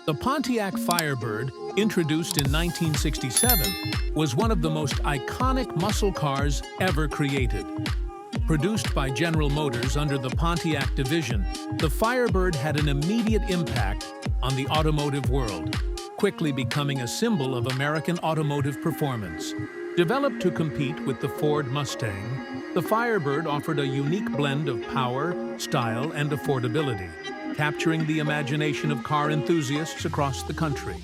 The Pontiac Firebird, introduced in 1967, was one of the most iconic muscle cars ever created. Produced by General Motors under the Pontiac division, the Firebird had an immediate impact on the automotive world, quickly becoming a symbol of American automotive performance. Developed to compete with the Ford Mustang, the Firebird offered a unique blend of power, style, and affordability, capturing the imagination of car enthusiasts across the country.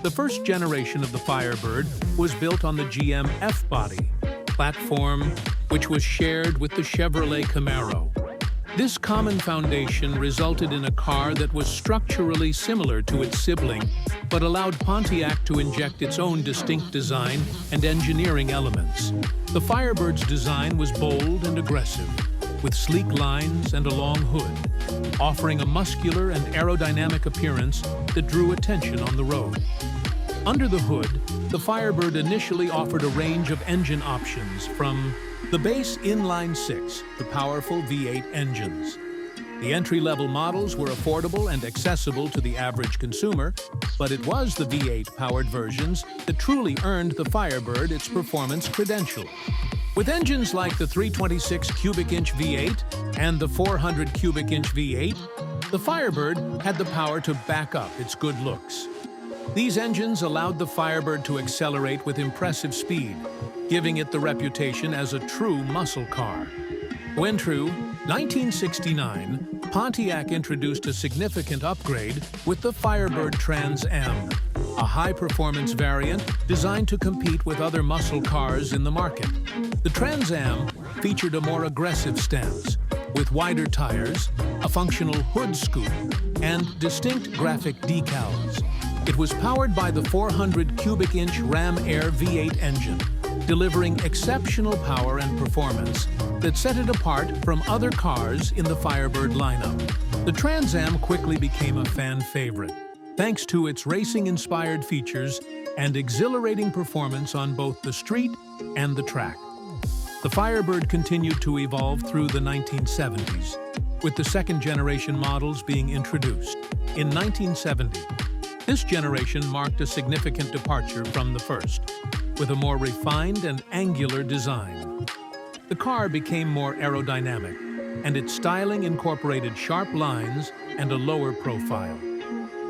The first generation of the Firebird was built on the GM F-body platform, which was shared with the Chevrolet Camaro. This common foundation resulted in a car that was structurally similar to its sibling, but allowed Pontiac to inject its own distinct design and engineering elements. The Firebird's design was bold and aggressive, with sleek lines and a long hood, offering a muscular and aerodynamic appearance that drew attention on the road. Under the hood, the Firebird initially offered a range of engine options, from the base inline-six to powerful V8 engines. The entry-level models were affordable and accessible to the average consumer, but it was the V8-powered versions that truly earned the Firebird its performance credential. With engines like the 326 cubic inch V8 and the 400 cubic inch V8, the Firebird had the power to back up its good looks. These engines allowed the Firebird to accelerate with impressive speed, giving it the reputation as a true muscle car. When true, 1969, Pontiac introduced a significant upgrade with the Firebird Trans Am, a high-performance variant designed to compete with other muscle cars in the market. The Trans Am featured a more aggressive stance, with wider tires, a functional hood scoop, and distinct graphic decals. It was powered by the 400 cubic inch Ram Air V8 engine, delivering exceptional power and performance that set it apart from other cars in the Firebird lineup. The Trans Am quickly became a fan favorite, thanks to its racing-inspired features and exhilarating performance on both the street and the track. The Firebird continued to evolve through the 1970s, with the second-generation models being introduced. In 1970, this generation marked a significant departure from the first, with a more refined and angular design. The car became more aerodynamic, and its styling incorporated sharp lines and a lower profile.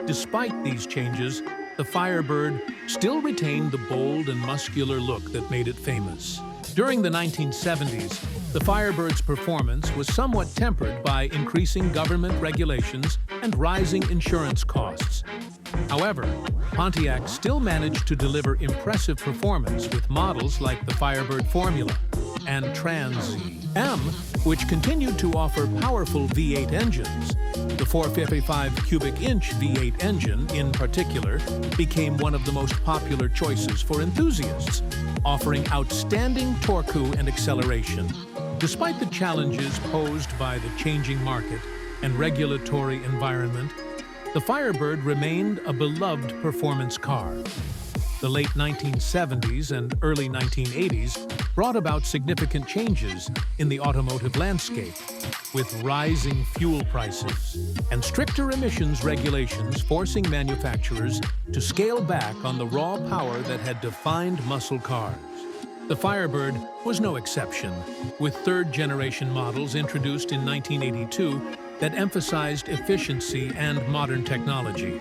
Despite these changes, the Firebird still retained the bold and muscular look that made it famous. During the 1970s, the Firebird's performance was somewhat tempered by increasing government regulations and rising insurance costs. However, Pontiac still managed to deliver impressive performance with models like the Firebird Formula and Trans Am, which continued to offer powerful V8 engines. The 455 cubic inch V8 engine, in particular, became one of the most popular choices for enthusiasts, offering outstanding torque and acceleration. Despite the challenges posed by the changing market and regulatory environment, the Firebird remained a beloved performance car. The late 1970s and early 1980s brought about significant changes in the automotive landscape, with rising fuel prices and stricter emissions regulations forcing manufacturers to scale back on the raw power that had defined muscle cars. The Firebird was no exception, with third-generation models introduced in 1982 that emphasized efficiency and modern technology.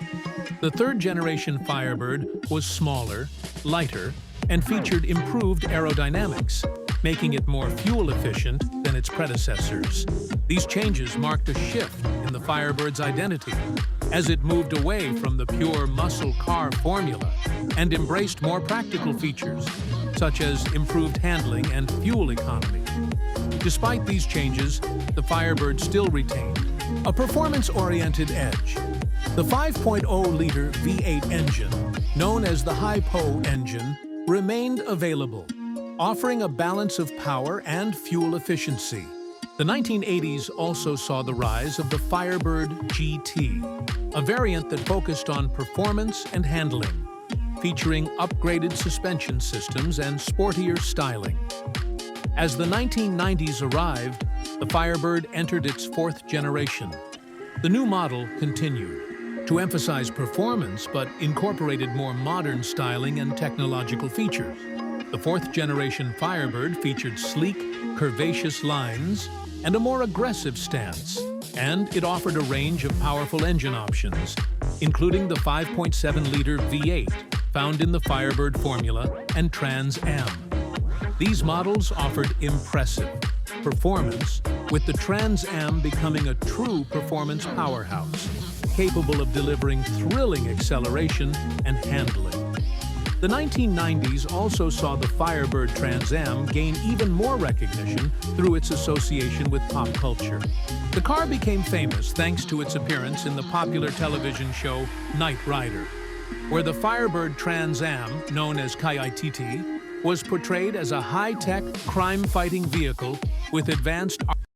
The third-generation Firebird was smaller, lighter, and featured improved aerodynamics, making it more fuel-efficient than its predecessors. These changes marked a shift in the Firebird's identity, as it moved away from the pure muscle car formula and embraced more practical features, such as improved handling and fuel economy. Despite these changes, the Firebird still retained a performance-oriented edge. The 5.0-liter V8 engine, known as the High-Po engine, remained available, offering a balance of power and fuel efficiency. The 1980s also saw the rise of the Firebird GT, a variant that focused on performance and handling, featuring upgraded suspension systems and sportier styling. As the 1990s arrived, the Firebird entered its fourth generation. The new model continued to emphasize performance but incorporated more modern styling and technological features. The fourth-generation Firebird featured sleek, curvaceous lines and a more aggressive stance, and it offered a range of powerful engine options, including the 5.7-liter V8 found in the Firebird Formula and Trans Am. These models offered impressive performance, with the Trans Am becoming a true performance powerhouse, capable of delivering thrilling acceleration and handling. The 1990s also saw the Firebird Trans Am gain even more recognition through its association with pop culture. The car became famous thanks to its appearance in the popular television show Knight Rider, where the Firebird Trans Am, known as KITT, was portrayed as a high-tech, crime-fighting vehicle with advanced